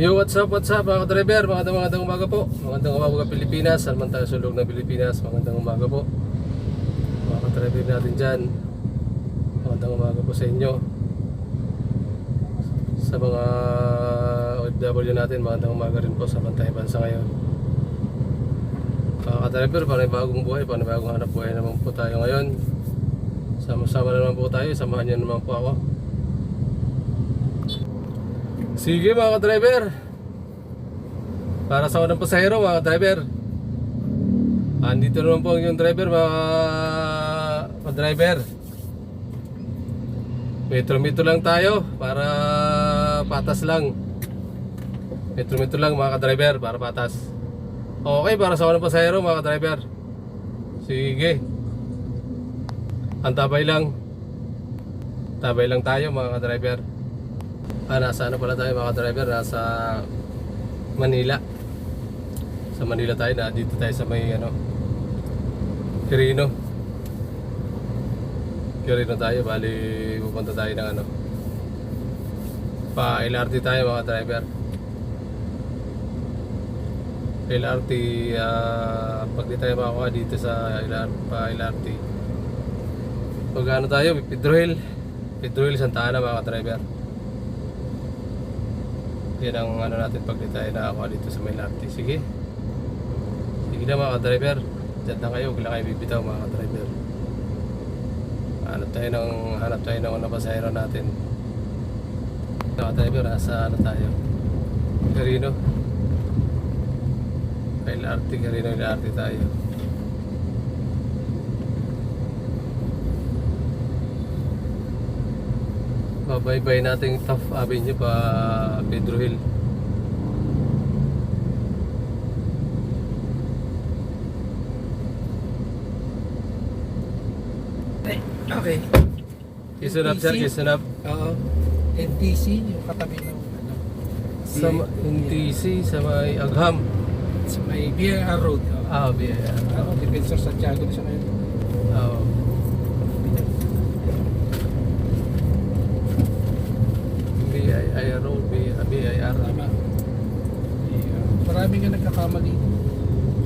Yo, what's up mga ka-driver, magandang umaga po. Magandang umaga Pilipinas, samantala sulog ng Pilipinas. Magandang umaga po mga ka-driver natin dyan. Magandang umaga po sa inyo. Sa mga OFW natin, magandang umaga rin po sa bantay bansa ngayon. Mga ka-driver, panibagong buhay, panibagong hanap buhay naman po tayo ngayon. Sama-sama na naman po tayo, samahan niyo naman po ako. Sige mga ka-driver, para sa unang pasahero mga ka-driver, andito naman po yung driver mga ka-driver. Metro-metro lang tayo para patas lang. Metro-metro lang mga ka-driver para patas. Okay, para sa unang pasahero mga ka-driver. Sige, antabay lang. Tabay lang tayo mga ka-driver. Nasa ano pala tayo mga driver, nasa Manila. Sa Manila tayo, na dito tayo sa may ano, Quirino tayo, bali pupunta tayo ng ano, pa LRT tayo mga driver. LRT, pag di tayo makakuha dito sa LRT, pag ano tayo, Pedro Hill Santa Ana mga driver. Yan ang ano natin pag di tayo nakakuha dito sa may LRT. Sige na mga driver, dyan na kayo, huwag lang kayo bibitaw mga driver. Hanap tayo ng unang pasahero natin mga driver. Nasa ano tayo, Quirino LRT tayo. Babaybay natin Taft Avenue pa Pedro Hill. Okay. Kisunap sir, kisunap. Oo. NTC, yung katabi ng ano, Sa NTC, sa may Agham. sa may BIR Road. BIR. Defensor Santiago na siya ngayon. Oo. BIR Road, BIR. Tama. Marami nga nagkakamali.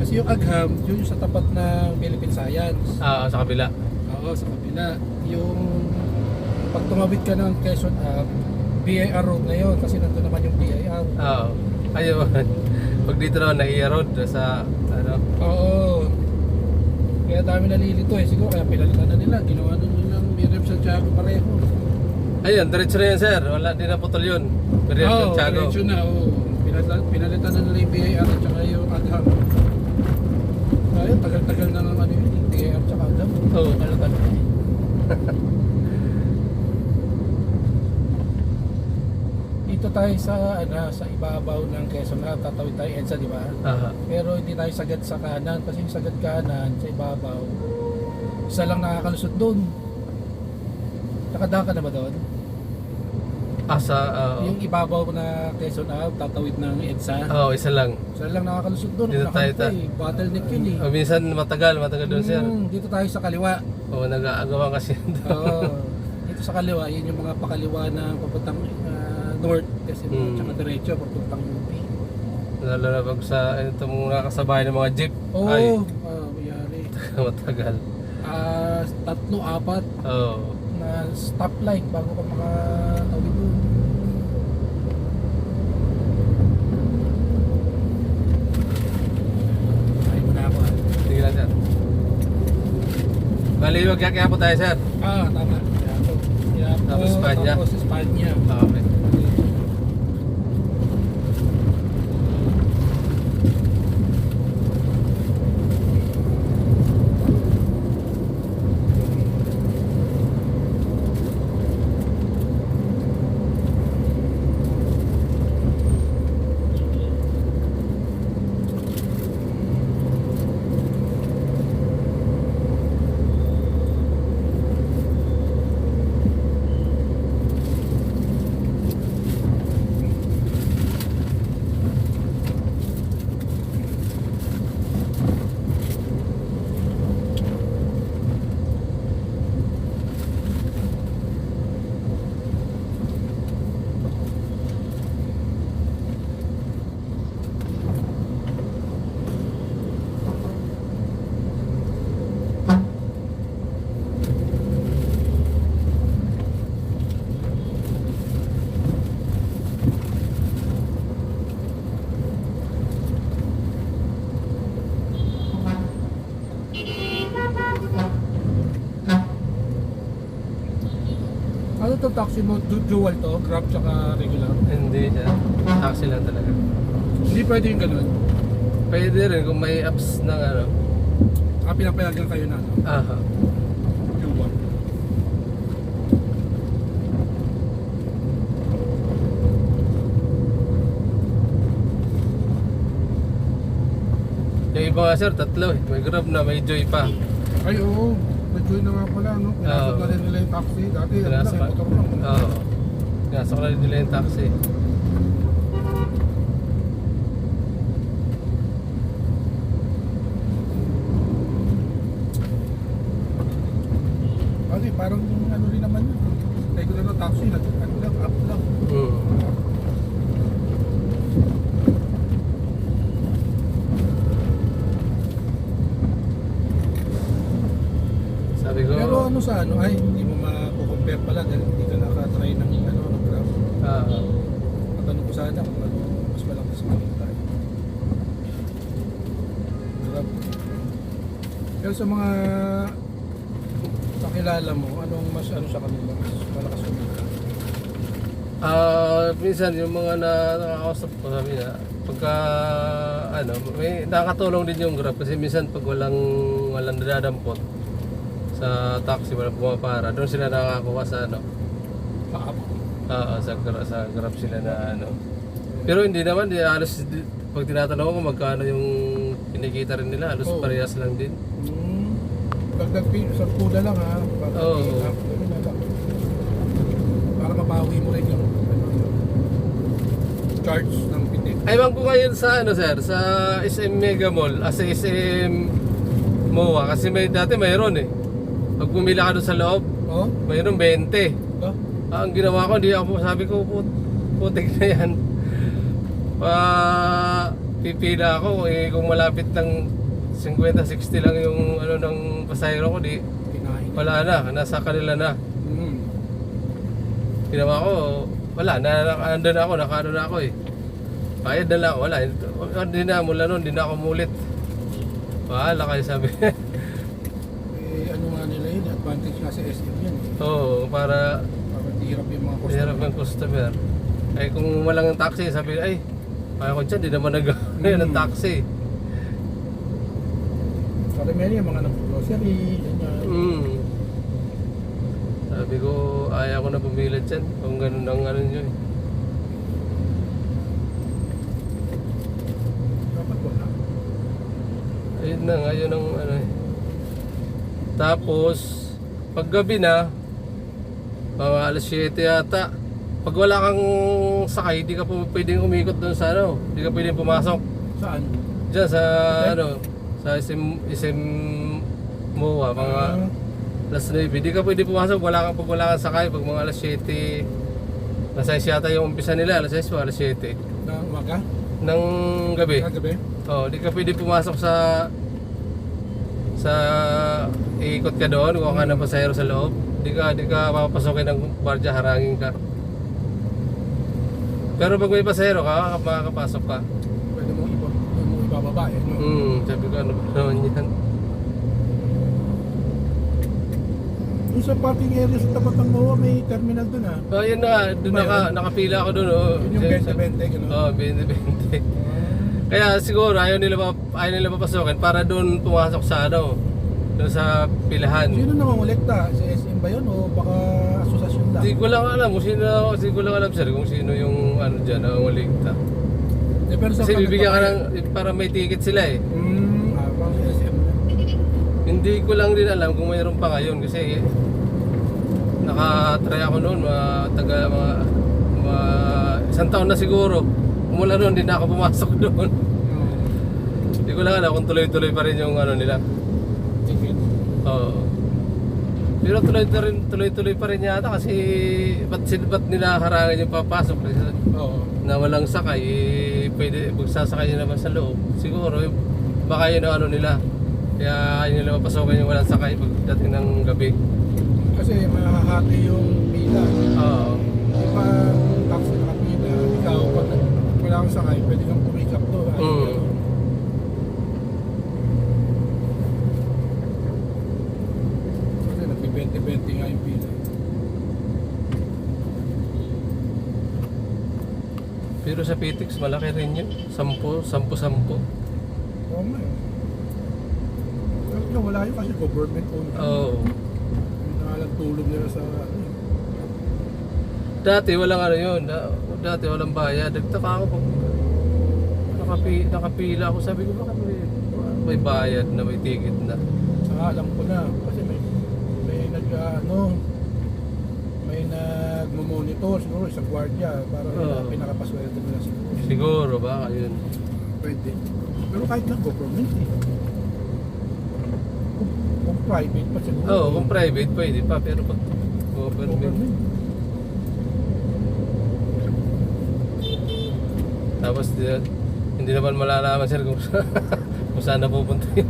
Kasi yung Agham, yun yung sa tapat ng Philippine Science. Sa kabila. Oo, sa kabila. Yung pag tumawid ka ng Quezon BIR Road na yun, kasi nandun naman yung BIR. Oo. Ayun. Pag dito naman na road sa ano. Oo. Kaya dami nalilito eh. Siguro kaya pinalitan na nila. Ginawa na nilang Miriam Santiago pareho. Ayun, diretso na yan sir. Wala din na putol yun. Oo, Santiago. diretso na. Pinalitan na nila yung BIR at saka yung Agham. Ayun, tagal-tagal na naman yun. Yung BIR at saka Agham. Oo, talaga. Dito tayo sa ibabaw ng Quezon na tatawid tayo EDSA, di ba? Aha. Pero hindi tayo sagad sa kanan kasi yung sagad kanan sa ibabaw isa lang nakakalusot doon. Nakadaan ka na ba doon? Yung ibabaw na Quezon tatawid ng EDSA. Oo, isa lang. Isa lang nakakalusot doon. Dito tayo bottleneck yun eh. Minsan matagal doon sir. Dito tayo sa kaliwa. Oo, nag-aagawan kasi yun doon. Oo. Dito sa kaliwa, yun yung mga pakaliwa na papuntang north kasi tsaka diretso papuntang UP. Lalo na pag sa ito mga kasabay ng mga jeep. Oo. Ay, Mayari. matagal. 3-4 Oo. na stoplight bago ka makatawid doon. Ay mo na ako Sige lang sir. Bali, kaya po tayo sir. Tama. Tapos Espanya. Tapos Espanya. Okay. to taxi mo, dual to, Grab tsaka regular. Hindi siya. Taxi lang talaga. Hindi pwede yung ganun. Pwede rin kung may apps ng ano. Pinapayagan kayo na, no? Aha. Dual. Yung iba nga sir, tatlo eh. May Grab na, may Joy pa. Ay, oo. Nag-join na nga pala, no? Pinasok Oo. na rin nila yung taxi. Dati, ano lang, Pinasok yung motor lang. Oo. Pinasok na rin nila yung taxi. Kasi parang ano rin naman yun. Regular na taxi, ano lang, up lang. Hmm. Sabi ko, Pero ano sa ano, ay hindi mo ma-compare pala dahil hindi ka nakatry ng ano, ng Grab. ah, Matanong ko sana kung ano, mas malakas sa kita. Grab. Pero sa mga kakilala mo, anong mas ano sa kanila, mas malakas sa kita? minsan yung mga nakakausap ko sabi na pagka ano, may nakakatulong din yung Grab kasi minsan pag walang dadadampot sa taxi, walang pumapara, doon sila nakakakuha sa ano. Paap. Sa Grab sila na ano. Pero hindi naman, pag tinatanong ko magkano yung kinikita rin nila, halos Oo. parehas lang din. Dagdag sa kuda lang ha. Para Oo. ganun na lang. Para mabawi mo rin yung ano, yung charge ng pitik. Aywan ko ngayon sa ano sir, sa SM Mega Mall, sa SM MOA, kasi dati mayroon eh. Pag pumila ka doon sa loob, Oh? mayroon 20. Ito? Ang ginawa ko, sabi ko, putik na yan. Pipila ako, kung malapit ng 50-60 lang yung ano ng pasahero ko, di Kinain. wala na, nasa kanila na. Mm. Ginawa ko, wala, andun ako, nakaano na ako eh. Bayad na lang, wala. Hindi na, mula noon, hindi na ako mulit. Bahala kayo sabi. Ano nga nila yun, advantage nga sa SM yan eh. Oo, para Para hirap yung mga hirap customer. ng customer. Ay kung walang taxi, sabi ay, kaya ko dyan, di naman nag-ano ng taxi. Karamihan yung mga nag-grocery, ganyan. Sabi ko, ayaw ko na pumila dyan kung ganun ang ano nyo eh. Dapat wala. Ayun na, ngayon ang ano eh. Tapos, pag gabi na, mga alas 7 yata, pag wala kang sakay, di ka pwedeng umikot doon sa ano, di ka pwedeng pumasok. Saan? Diyan sa Okay. ano, sa SM MOA, mga alas 9, di ka pwedeng pumasok, pag wala kang sakay, pag mga alas 7, nasa yata yung umpisa nila, alas 6 o alas 7 Na umaga? ng gabi. Kagabi? Oh, di ka pwedeng pumasok sa ikot ka doon, kung ka ng pasahero sa loob. Di ka papasokin ng gwardiya, harangin ka. Pero pag may pasahero ka, makakapasok ka. Pwede mong ibababa eh. No? Sabi ko, ano ba naman yan? Yung sa parking area sa tapat ng MOA, may terminal dun ah. Oh, yun na, doon nakapila ako doon. Oh. Yun yung 20-20, gano'n. Oh, 20-20. Kaya siguro ayaw nila papasokin para doon pumasok sa ano, doon sa pilahan. Sino namamulekta? Sa SM ba yun o baka asosasyon lang? Hindi ko lang alam kung sir, kung sino yung ano diyan na waligta. Pero sa Kasi kanila bibigyan ka ba- ng para may ticket sila eh. Parang sa SM lang. Hindi ko lang din alam kung mayroon pa ngayon kasi nakatry ako noon mga isang taon na siguro. Mula noon, hindi na ako pumasok doon. Hindi ko lang alam kung tuloy-tuloy pa rin yung ano nila. Ticket. Oo. Pero tuloy-tuloy pa rin yata kasi ba't nila harangin yung papasok kasi Oo. na walang sakay, pwede magsasakay nyo naman sa loob. Siguro, baka yun ang ano nila. Kaya ayaw nila mapasokin yung walang sakay pagdating ng gabi. Kasi mahahati yung pila. Oo. Di ba taxi nakapila, ikaw pag wala kang sakay, pwede kang pumikap to. Kasi nagpi-20-20 nga yung pila. Pero sa PTX malaki rin yun. 10. Oo nga eh. Pero wala yun kasi government owned. Oo. Yung nakalang tulong nila sa ano eh. Dati walang ano yun. Dati walang bayad. Nagtaka ako pag nakapila ako. Sabi ko bakit may bayad na, may ticket na. Saka alam ko na kasi may nagmo-monitor siguro isang gwardiya para Oo. pinakapasweldo nila siguro. Siguro baka yun. Pwede. Pero kahit na government eh. Kung private pa siguro. Oo, kung private pwede pa. Pero pag government. Government. Tapos hindi naman malalaman sir kung, kung saan napupunta yun.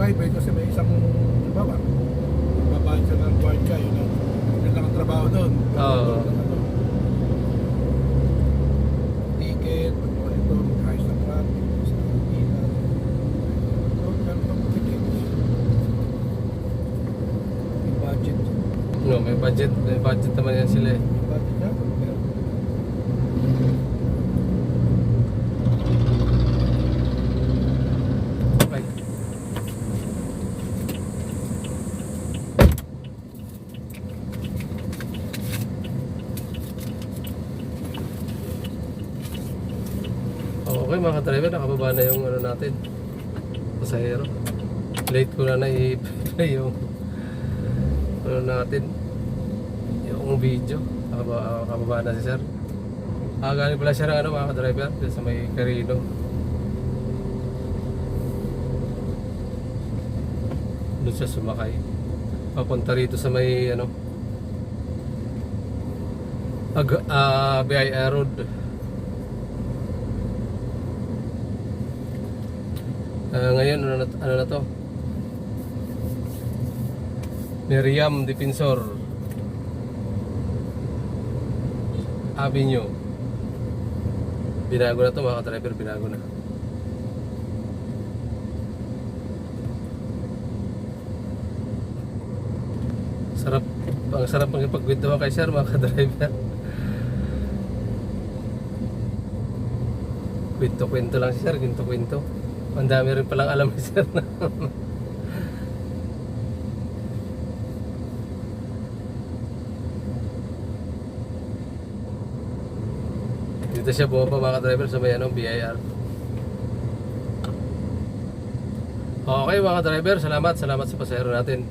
Private kasi may isang bawa. Babaan siya ng gwardiya. Yun lang ang trabaho doon. Oo. Ticket, monitor, ayos ng traffic, sa ilaw. So, ganun pang ticket. May budget. No, may budget naman yan sila eh. May budget na. Pero, Ay. Okay mga driver, nakababa na yung ano natin, pasahero. Late ko na i-play yung ano natin, yung video. Nakababa na si sir. Galing pala siya ng ano mga driver, dito sa may Carino. Doon siya sumakay. Papunta rito sa may ano, BIR Road. Ngayon ano na to? Miriam Defensor Avenue. Binago na to mga driver, binago na. Ang sarap magipagkwentuhan kay sir mga driver. Kwento-kwento lang si sir, kwento-kwento. Ang dami rin palang alam ni sir na. Dito siya bumaba mga driver sa may anong BIR. Okay mga driver, salamat sa pasahero natin.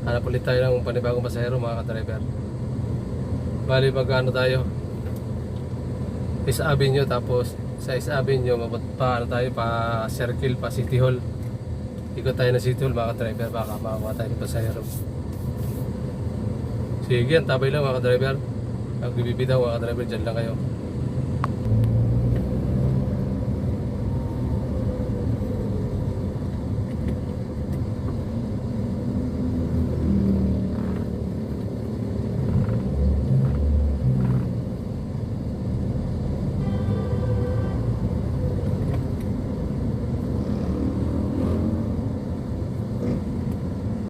Hanap ulit tayo ng panibagong pasahero mga driver. Bali magkano tayo? East Avenue, tapos sa East Avenue paano tayo pa Circle, pa City Hall. Ikot tayo ng City Hall mga driver, baka makakuha tayo ng pasahero. Sige, antabay lang mga driver. Pag bibibitaw mga driver, dyan lang kayo.